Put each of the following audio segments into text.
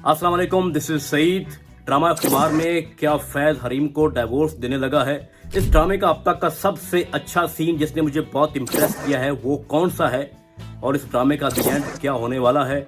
अस्सलाम वालेकुम, this is Saeed. Drama Kumar में क्या फैज हरीम को डिवोर्स देने लगा है? इस ड्रामे का अब तक का सबसे अच्छा सीन जिसने मुझे बहुत इम्प्रेस किया है वो कौन सा है, और इस ड्रामे का द एंड क्या होने वाला है?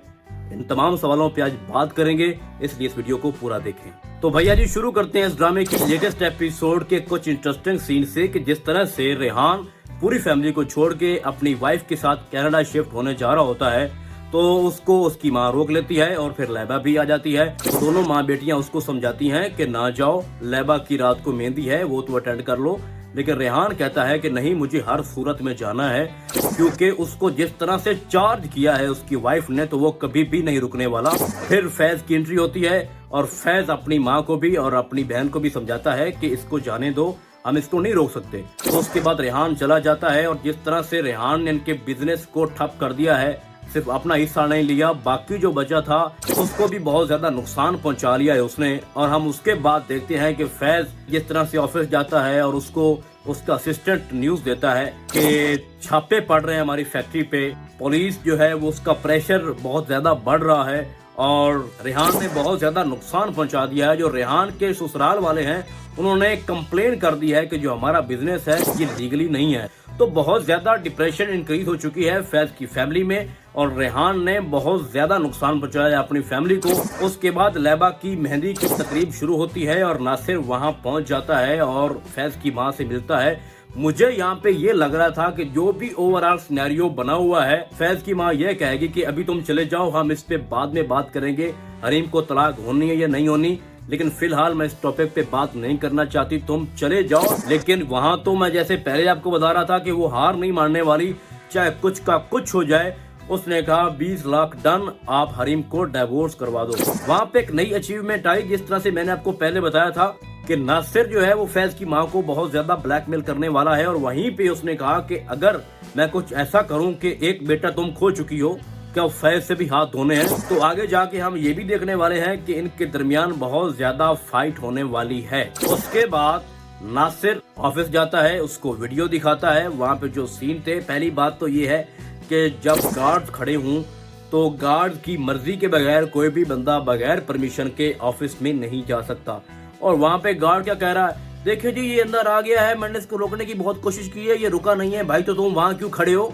इन तमाम सवालों पे आज बात करेंगे, इसलिए इस वीडियो को पूरा देखें। तो भैया जी शुरू करते हैं इस ड्रामे की लेटेस्ट एपिसोड के कुछ इंटरेस्टिंग सीन से कि जिस तरह से रेहान पूरी फैमिली को छोड़ के अपनी वाइफ के साथ कनाडा शिफ्ट होने जा रहा होता है तो उसको उसकी माँ रोक लेती है और फिर लैबा भी आ जाती है। दोनों माँ बेटियां उसको समझाती हैं कि ना जाओ, लैबा की रात को मेहंदी है वो तो अटेंड कर लो, लेकिन रेहान कहता है कि नहीं, मुझे हर सूरत में जाना है क्योंकि उसको जिस तरह से चार्ज किया है उसकी वाइफ ने तो वो कभी भी नहीं रुकने वाला। फिर फैज की एंट्री होती है और फैज अपनी माँ को भी और अपनी बहन को भी समझाता है कि इसको जाने दो, हम इसको नहीं रोक सकते। तो उसके बाद रेहान चला जाता है और जिस तरह से रेहान ने इनके बिजनेस को ठप कर दिया है, सिर्फ अपना हिस्सा नहीं लिया, बाकी जो बचा था उसको भी बहुत ज्यादा नुकसान पहुंचा लिया है उसने। और हम उसके बाद देखते हैं कि फैज जिस तरह से ऑफिस जाता है और उसको उसका असिस्टेंट न्यूज देता है कि छापे पड़ रहे हैं हमारी फैक्ट्री पे, पुलिस जो है वो उसका प्रेशर बहुत ज्यादा बढ़ रहा है और रेहान ने बहुत ज्यादा नुकसान पहुंचा दिया है। जो रेहान के ससुराल वाले हैं उन्होंने कंप्लेन कर दी है कि जो हमारा बिजनेस है ये लीगली नहीं है। तो बहुत ज्यादा डिप्रेशन इंक्रीज हो चुकी है फैज की फैमिली में और रेहान ने बहुत ज्यादा नुकसान पहुंचाया अपनी फैमिली को। उसके बाद लैबा की मेहंदी की तकरीब शुरू होती है और नासिर वहां पहुंच जाता है और फैज की मां से मिलता है। मुझे यहाँ पे ये लग रहा था कि जो भी ओवरऑल सिनेरियो बना हुआ है, फैज की माँ ये कहेगी कि अभी तुम चले जाओ, हम इस पे बाद में बात करेंगे, हरीम को तलाक होनी है या नहीं होनी, लेकिन फिलहाल मैं इस टॉपिक पे बात नहीं करना चाहती, तुम चले जाओ। लेकिन वहां तो मैं जैसे पहले आपको बता रहा था कि वो हार नहीं मानने वाली, चाहे कुछ का कुछ हो जाए। उसने कहा 20 लाख डन, आप हरीम को डिवोर्स करवा दो। वहाँ पे एक नई अचीवमेंट आई, जिस तरह से मैंने आपको पहले बताया था कि नासिर जो है वो फैज की माँ को बहुत ज्यादा ब्लैकमेल करने वाला है और वहीं पे उसने कहा कि अगर मैं कुछ ऐसा करूं कि एक बेटा तुम खो चुकी हो, क्या फैज से भी हाथ धोने हैं। तो आगे जाके हम ये भी देखने वाले हैं कि इनके दरमियान बहुत ज्यादा फाइट होने वाली है। उसके बाद नासिर ऑफिस जाता है, उसको वीडियो दिखाता है, वहाँ पे जो सीन थे। पहली बात तो ये है कि जब गार्ड खड़े हूँ तो गार्ड की मर्जी के बगैर कोई भी बंदा बगैर परमिशन के ऑफिस में नहीं जा सकता। और वहाँ पे गार्ड क्या कह रहा है, देखिए जी ये अंदर आ गया है, मैंने इसको रोकने की बहुत कोशिश की है, ये रुका नहीं है। भाई तो तुम वहाँ क्यों खड़े हो?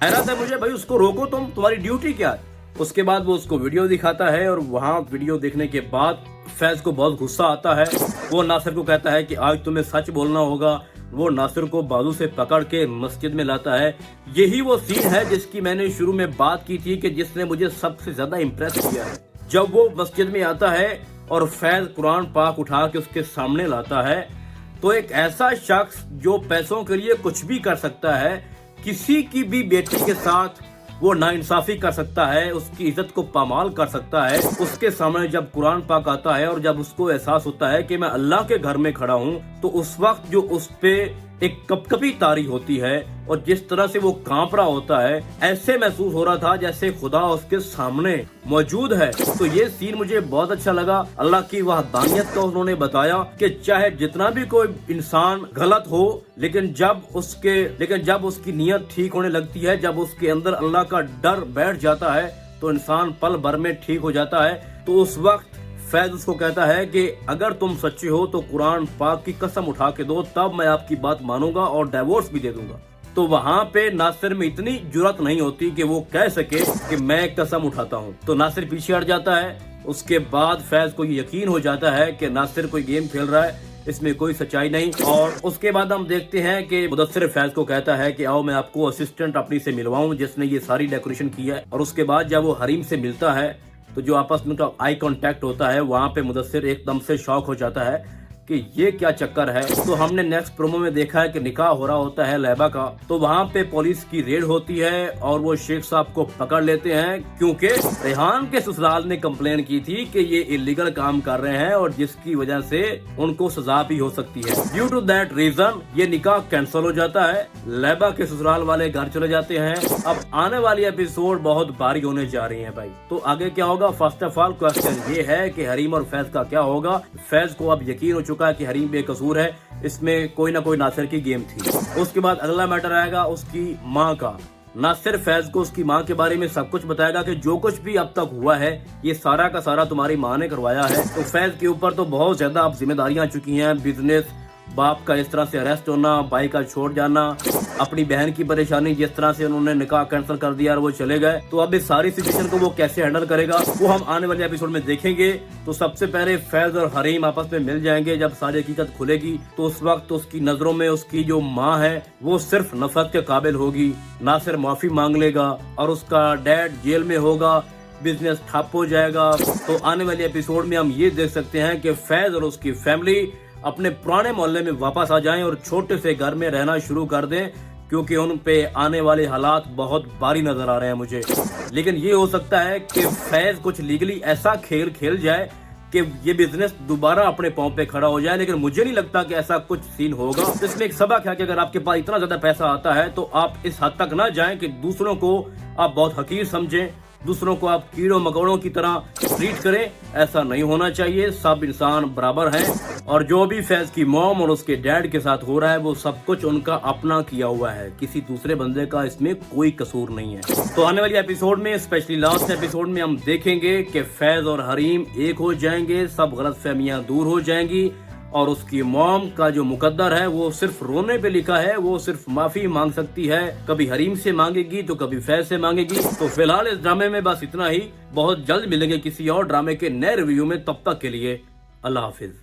हैरान है मुझे, भाई उसको रोको, तुम्हारी ड्यूटी क्या है? उसके बाद वो उसको वीडियो दिखाता है और वहाँ वीडियो देखने के बाद फैज को बहुत गुस्सा आता है। वो नासिर को कहता है कि आज तुम्हें सच बोलना होगा। वो नासिर को बाजू से पकड़ के मस्जिद में लाता है। यही वो सीन है जिसकी मैंने शुरू में बात की थी कि जिसने मुझे सबसे ज्यादा इम्प्रेस किया है। जब वो मस्जिद में आता है और फैज कुरान पाक उठा के उसके सामने लाता है तो एक ऐसा शख्स जो पैसों के लिए कुछ भी कर सकता है, किसी की भी बेटी के साथ वो नाइंसाफी कर सकता है, उसकी इज्जत को पामाल कर सकता है, उसके सामने जब कुरान पाक आता है और जब उसको एहसास होता है कि मैं अल्लाह के घर में खड़ा हूँ, तो उस वक्त जो उस पे एक कपकपी तारी होती है और जिस तरह से वो कांप रहा होता है, ऐसे महसूस हो रहा था जैसे खुदा उसके सामने मौजूद है। तो ये सीन मुझे बहुत अच्छा लगा। अल्लाह की वहदानियत का उन्होंने बताया कि चाहे जितना भी कोई इंसान गलत हो, लेकिन जब उसकी नीयत ठीक होने लगती है, जब उसके अंदर अल्लाह का डर बैठ जाता है तो इंसान पल भर में ठीक हो जाता है। तो उस वक्त फैज उसको कहता है कि अगर तुम सच्चे हो तो कुरान पाक की कसम उठा के दो, तब मैं आपकी बात मानूंगा और डिवोर्स भी दे दूंगा। तो वहाँ पे नासिर में इतनी जुर्रत नहीं होती कि वो कह सके कि मैं कसम उठाता हूँ। तो नासिर पीछे हट जाता है। उसके बाद फैज को यकीन हो जाता है कि नासिर कोई गेम खेल रहा है, इसमें कोई सच्चाई नहीं। और उसके बाद हम देखते हैं कि मुदस्सिर फैज को कहता है कि आओ मैं आपको असिस्टेंट अपनी से मिलवाऊं जिसने ये सारी डेकोरेशन की है। और उसके बाद जब वो हरीम से मिलता है तो जो आपस में उनका आई कांटेक्ट होता है, वहाँ पे मुदस्सिर एकदम से शॉक हो जाता है कि ये क्या चक्कर है। तो हमने नेक्स्ट प्रोमो में देखा है कि निकाह हो रहा होता है लैबा का, तो वहाँ पे पुलिस की रेड होती है और वो शेख साहब को पकड़ लेते हैं क्योंकि रेहान के ससुराल ने कंप्लेन की थी कि ये इलीगल काम कर रहे हैं और जिसकी वजह से उनको सजा भी हो सकती है। ड्यू टू दैट रीजन ये निकाह कैंसिल हो जाता है, लैबा के ससुराल वाले घर चले जाते हैं। अब आने वाली एपिसोड बहुत भारी होने जा रही है भाई। तो आगे क्या होगा? फर्स्ट ऑफ ऑल क्वेश्चन ये है कि हरीम और फैज का क्या होगा। फैज को अब यकीन हो चुका है कि हरीम बेकसूर है, इसमें कोई ना कोई नासिर की गेम थी। उसके बाद अगला मैटर आएगा उसकी माँ का। नासिर फैज को उसकी माँ के बारे में सब कुछ बताएगा कि जो कुछ भी अब तक हुआ है ये सारा का सारा तुम्हारी माँ ने करवाया है। तो फैज के ऊपर तो बहुत ज्यादा अब जिम्मेदारियां आ चुकी हैं, बिजनेस, बाप का इस तरह से अरेस्ट होना, भाई का छोड़ जाना, अपनी बहन की परेशानी, जिस तरह से उन्होंने निकाह कैंसिल कर दिया और वो चले गए। तो अब इस सारी सिचुएशन को वो कैसे हैंडल करेगा वो हम आने वाले एपिसोड में देखेंगे। तो सबसे पहले फैज और हरीम आपस में मिल जाएंगे। जब सारी हकीकत खुलेगी तो उस वक्त उसकी नजरों में उसकी जो माँ है वो सिर्फ नफरत के काबिल होगी। नासिर माफी मांग लेगा और उसका डैड जेल में होगा, बिजनेस ठप हो जाएगा। तो आने वाले एपिसोड में हम ये देख सकते हैं कि फैज और उसकी फैमिली अपने पुराने मोहल्ले में वापस आ जाएं और छोटे से घर में रहना शुरू कर दें, क्योंकि उन पे आने वाले हालात बहुत भारी नजर आ रहे हैं मुझे। लेकिन ये हो सकता है कि फैज कुछ लीगली ऐसा खेल खेल जाए कि ये बिजनेस दोबारा अपने पांव पे खड़ा हो जाए, लेकिन मुझे नहीं लगता कि ऐसा कुछ सीन होगा। तो इसमें एक सबक है कि अगर आपके पास इतना ज्यादा पैसा आता है तो आप इस हद तक ना जाएं कि दूसरों को आप बहुत हकीर समझें, दूसरों को आप कीड़ों मकोड़ों की तरह ट्रीट करें। ऐसा नहीं होना चाहिए। सब इंसान बराबर हैं और जो भी फैज की मॉम और उसके डैड के साथ हो रहा है वो सब कुछ उनका अपना किया हुआ है, किसी दूसरे बंदे का इसमें कोई कसूर नहीं है। तो आने वाली एपिसोड में, स्पेशली लास्ट एपिसोड में, हम देखेंगे कि फैज और हरीम एक हो जाएंगे, सब गलतफहमियां दूर हो जाएंगी और उसकी मॉम का जो मुकद्दर है वो सिर्फ रोने पे लिखा है, वो सिर्फ माफी मांग सकती है। कभी हरीम से मांगेगी तो कभी फैज से मांगेगी। तो फिलहाल इस ड्रामे में बस इतना ही। बहुत जल्द मिलेंगे किसी और ड्रामे के नए रिव्यू में। तब तक के लिए अल्लाह हाफिज।